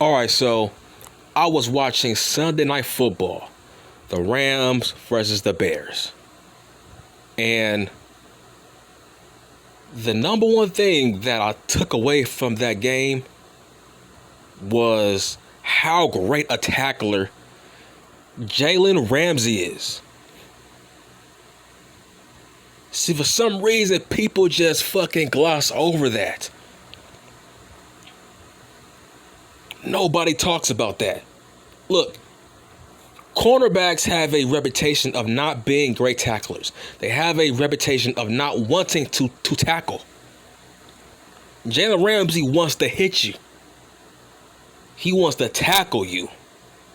All right, so I was watching Sunday Night Football, the Rams versus the Bears. And the number one thing that I took away from that game was how great a tackler Jalen Ramsey is. See, for some reason, people just fucking gloss over that. Nobody talks about that. Look, cornerbacks have a reputation of not being great tacklers. They have a reputation of not wanting to tackle. Jalen Ramsey wants to hit you. He wants to tackle you.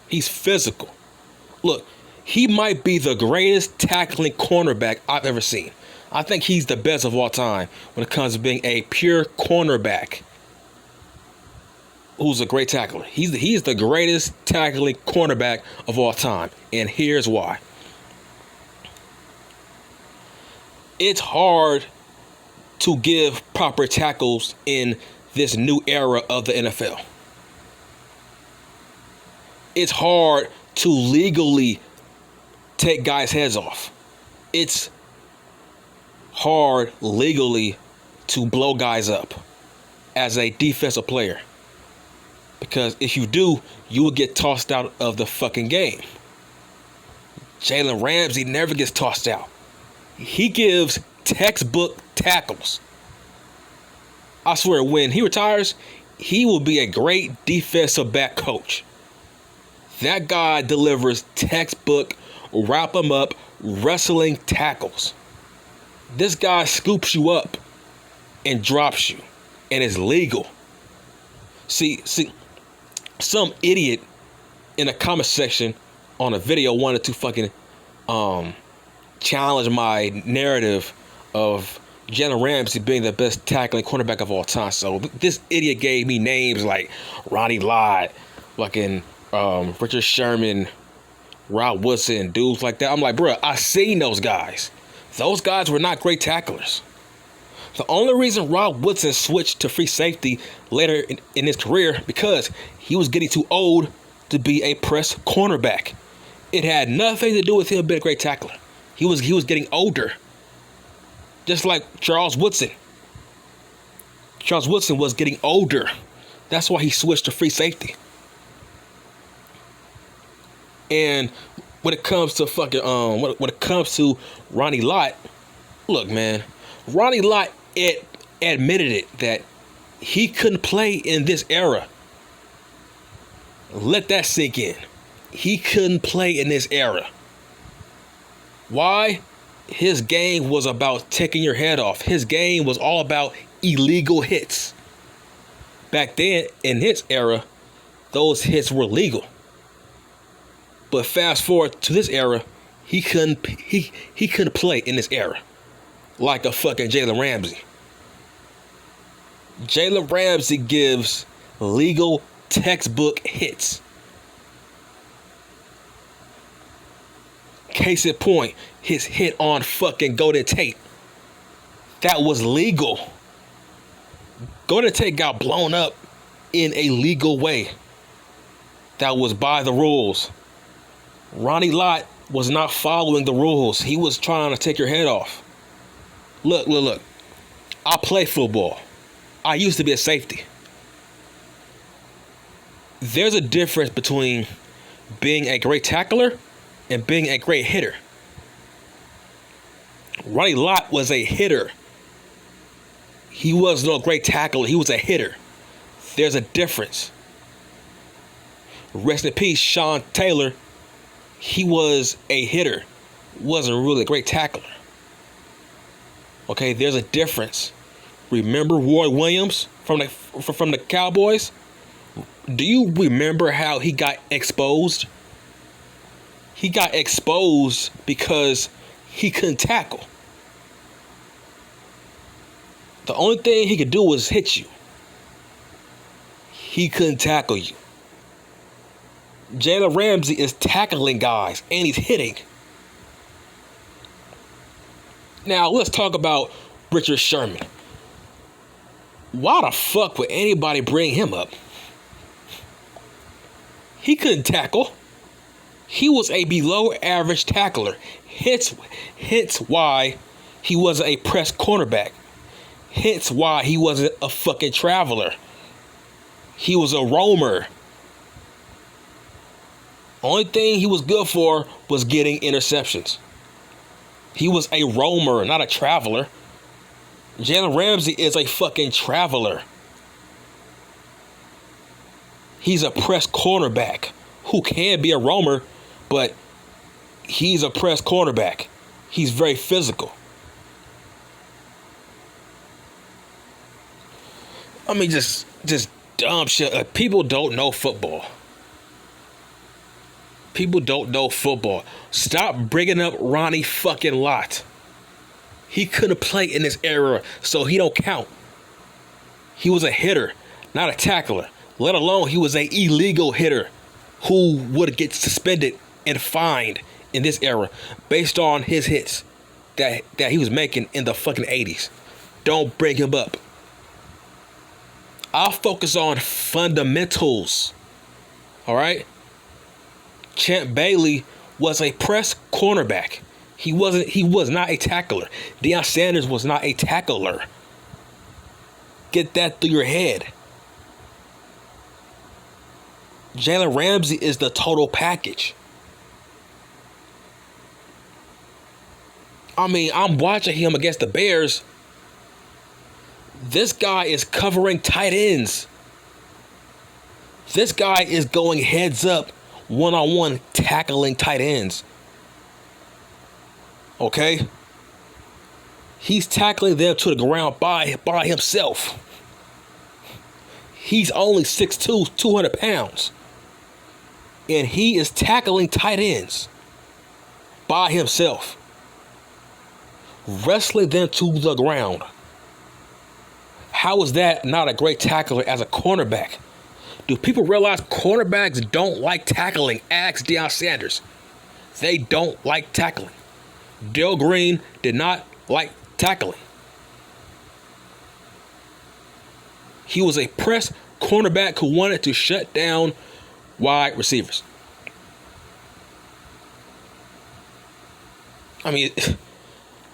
He's physical. Look, he might be the greatest tackling cornerback I've ever seen. I think he's the best of all time when it comes to being a pure cornerback who's a great tackler. He's the greatest tackling cornerback of all time. And here's why. It's hard to give proper tackles in this new era of the NFL. It's hard to legally take guys' heads off. It's hard legally to blow guys up as a defensive player. Because if you do, you will get tossed out of the fucking game. Jalen Ramsey never gets tossed out. He gives textbook tackles. I swear, when he retires, he will be a great defensive back coach. That guy delivers textbook, wrap him up, wrestling tackles. This guy scoops you up and drops you, and it's legal. See, some idiot in the comment section on a video wanted to fucking challenge my narrative of Jalen Ramsey being the best tackling cornerback of all time. So this idiot gave me names like Ronnie Lott, fucking Richard Sherman, Rod Woodson, dudes like that. I'm like, bro, I seen those guys. Those guys were not great tacklers. The only reason Rod Woodson switched to free safety later in his career because he was getting too old to be a press cornerback. It had nothing to do with him being a great tackler. He was getting older. Just like Charles Woodson. Charles Woodson was getting older. That's why he switched to free safety. And when it comes to fucking when it comes to Ronnie Lott, look, man, Ronnie Lott admitted it that he couldn't play in this era. Let that sink in. He couldn't play in this era. Why? His game was about taking your head off. His game was all about illegal hits. Back then, in his era, those hits were legal. But fast forward to this era, he couldn't play in this era like a fucking Jalen Ramsey. Jalen Ramsey gives legal textbook hits. Case in point, his hit on fucking Golden Tate. That was legal. Golden Tate got blown up in a legal way. That was by the rules. Ronnie Lott was not following the rules. He was trying to take your head off. Look. I play football. I used to be a safety. There's a difference between being a great tackler and being a great hitter. Ronnie Lott was a hitter. He was no great tackler. He was a hitter. There's a difference. Rest in peace, Sean Taylor. He was a hitter. Wasn't really a great tackler. Okay, there's a difference. Remember Roy Williams from the Cowboys? Do you remember how he got exposed? He got exposed because he couldn't tackle. The only thing he could do was hit you. He couldn't tackle you. Jalen Ramsey is tackling guys and he's hitting. Now let's talk about Richard Sherman. Why the fuck would anybody bring him up? He couldn't tackle. He was a below average tackler. Hence why he wasn't a press cornerback. Hence why he wasn't a fucking traveler. He was a roamer. Only thing he was good for was getting interceptions. He was a roamer, not a traveler. Jalen Ramsey is a fucking traveler. He's a press cornerback who can be a roamer, but he's a press cornerback. He's very physical. I mean, just dumb shit. People don't know football. People don't know football. Stop bringing up Ronnie fucking Lott. He couldn't play in this era, so he don't count. He was a hitter, not a tackler. Let alone he was a illegal hitter who would get suspended and fined in this era based on his hits that he was making in the fucking 80s. Don't bring him up. I'll focus on fundamentals. All right? Champ Bailey was a press cornerback. He was not a tackler. Deion Sanders was not a tackler. Get that through your head. Jalen Ramsey is the total package. I mean, I'm watching him against the Bears. This guy is covering tight ends. This guy is going heads up, one-on-one tackling tight ends. Okay? He's tackling them to the ground by himself. He's only 6'2", 200 pounds. And he is tackling tight ends by himself. Wrestling them to the ground. How is that not a great tackler as a cornerback? Do people realize cornerbacks don't like tackling? Ask Deion Sanders. They don't like tackling. Dale Greene did not like tackling. He was a press cornerback who wanted to shut down wide receivers. I mean,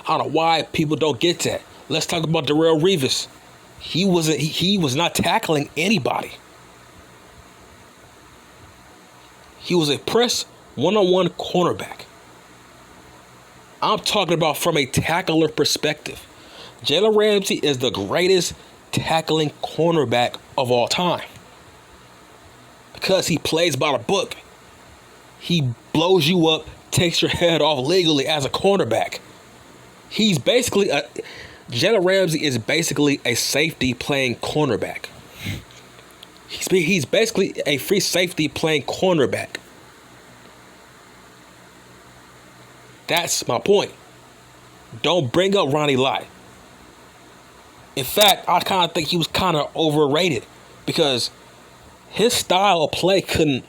I don't know why people don't get that. Let's talk about Darrelle Revis. He was not tackling anybody. He was a press one-on-one cornerback. I'm talking about from a tackler perspective. Jalen Ramsey is the greatest tackling cornerback of all time. Because he plays by the book. He blows you up, takes your head off legally as a cornerback. Jalen Ramsey is basically a safety playing cornerback. He's basically a free safety playing cornerback. That's my point. Don't bring up Ronnie Lott. In fact, I kind of think he was kind of overrated because his style of play couldn't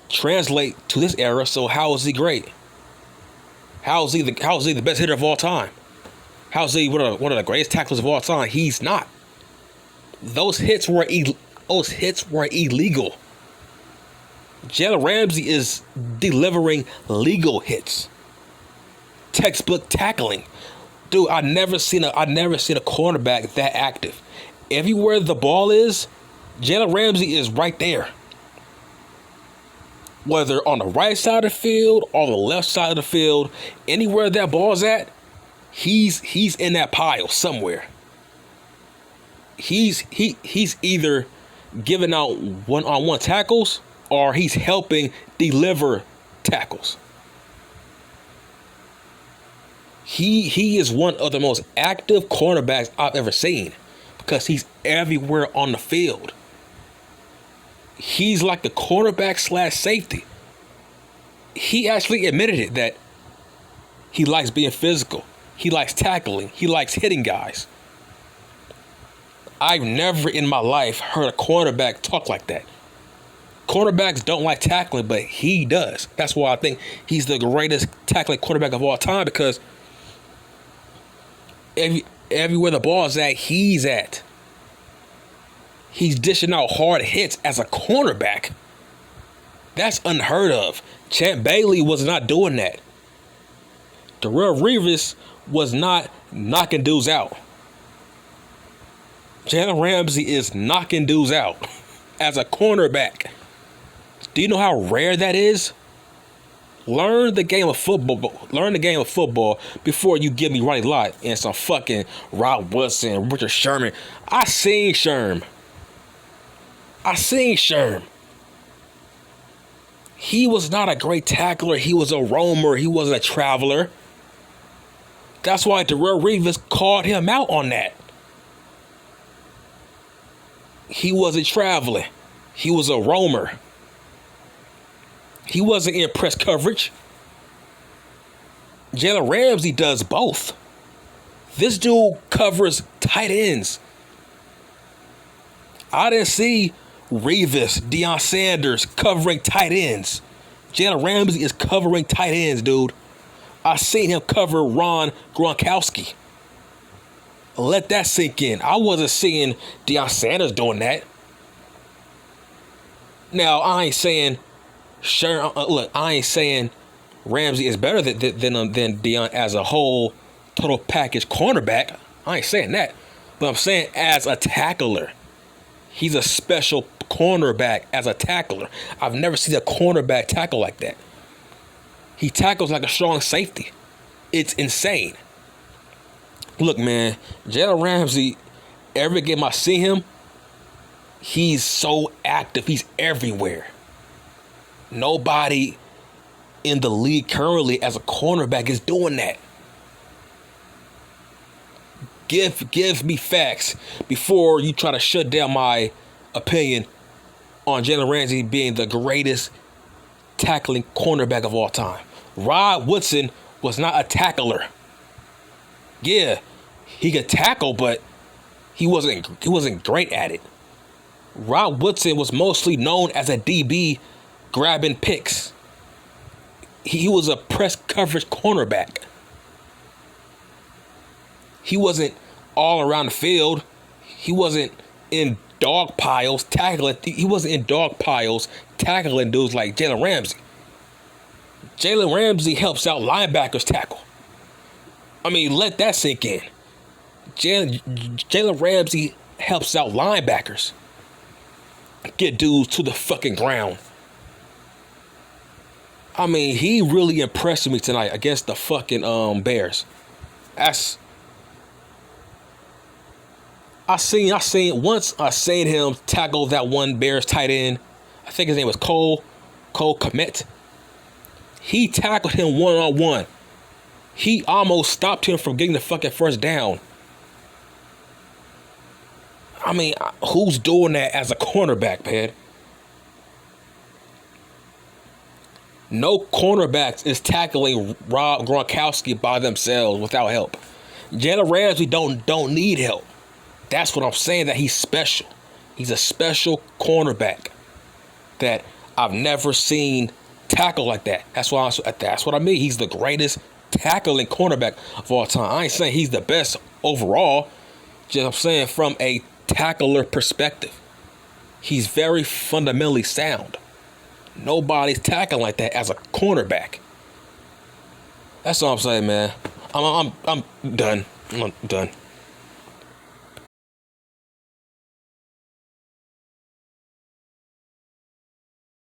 translate to this era. So how is he great? How is he the best hitter of all time? How is he one of the greatest tacklers of all time? He's not. Those hits were illegal. Jalen Ramsey is delivering legal hits. Textbook tackling. Dude, I never seen a cornerback that active. Everywhere the ball is, Jalen Ramsey is right there. Whether on the right side of the field or the left side of the field, anywhere that ball's at, he's in that pile somewhere. He's either giving out one-on-one tackles or he's helping deliver tackles. He is one of the most active cornerbacks I've ever seen because he's everywhere on the field. He's like the cornerback / safety. He actually admitted it that he likes being physical. He likes tackling. He likes hitting guys. I've never in my life heard a cornerback talk like that. Cornerbacks don't like tackling, but he does. That's why I think he's the greatest tackling cornerback of all time because everywhere the ball is at, he's at. He's dishing out hard hits as a cornerback. That's unheard of. Champ Bailey was not doing that. Darrelle Revis was not knocking dudes out. Jalen Ramsey is knocking dudes out as a cornerback. Do you know how rare that is? Learn the game of football. Learn the game of football before you give me Ronnie Lott and some fucking Rob Woodson, Richard Sherman. I seen Sherm. He was not a great tackler. He was a roamer. He wasn't a traveler. That's why Darrelle Revis called him out on that. He wasn't traveling. He was a roamer. He wasn't in press coverage. Jalen Ramsey does both. This dude covers tight ends. I didn't see Revis, Deion Sanders covering tight ends. Jalen Ramsey is covering tight ends, dude. I seen him cover Ron Gronkowski. Let that sink in. I wasn't seeing Deion Sanders doing that. Now, I ain't saying I ain't saying Ramsey is better than Deion as a whole total package cornerback. I ain't saying that. But I'm saying as a tackler, he's a special cornerback as a tackler. I've never seen a cornerback tackle like that. He tackles like a strong safety. It's insane. Look, man, Jalen Ramsey, every game I see him, he's so active. He's everywhere. Nobody in the league currently as a cornerback is doing that. Give me facts before you try to shut down my opinion on Jalen Ramsey being the greatest tackling cornerback of all time. Rod Woodson was not a tackler. Yeah, he could tackle, but he wasn't great at it. Rod Woodson was mostly known as a DB grabbing picks. He was a press coverage cornerback. He wasn't all around the field. He wasn't in dog piles tackling. He wasn't in dog piles tackling dudes like Jalen Ramsey. Jalen Ramsey helps out linebackers tackle. I mean, let that sink in. Jalen Ramsey helps out linebackers get dudes to the fucking ground. I mean, he really impressed me tonight against the fucking Bears. I seen him tackle that one Bears tight end. I think his name was Cole Kmet. He tackled him one-on-one. He almost stopped him from getting the fucking first down. I mean, who's doing that as a cornerback, man? No cornerbacks is tackling Rob Gronkowski by themselves without help. Jalen Ramsey don't need help. That's what I'm saying, that he's special. He's a special cornerback that I've never seen tackle like that. That's what I mean. He's the greatest tackling cornerback of all time. I ain't saying he's the best overall. Just I'm saying from a tackler perspective, he's very fundamentally sound. Nobody's tackling like that as a cornerback. That's all I'm saying, man. I'm done. I'm done.